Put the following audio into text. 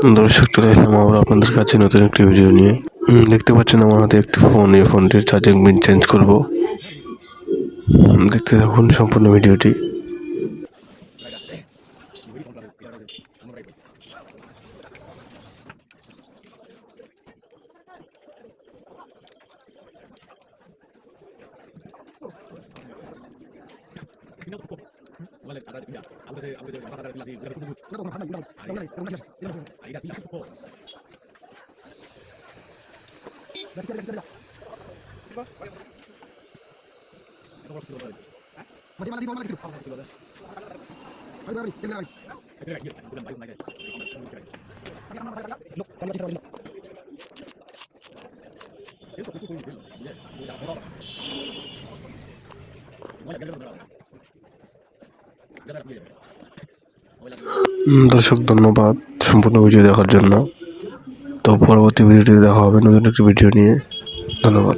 দর্শক চলে এলাম আবার আপনাদের কাছে নতুন একটি ভিডিও নিয়ে। দেখতে পাচ্ছেন আমার হাতে একটি ফোন, এই ফোনটির চার্জিং পিন চেঞ্জ করব। দেখতে থাকুন সম্পূর্ণ ভিডিওটি। দর্শক ধন্যবাদ সম্পূর্ণ ভিডিও দেখার জন্য। তো পরবর্তী ভিডিওতে দেখা হবে নতুন একটি ভিডিও নিয়ে। ধন্যবাদ।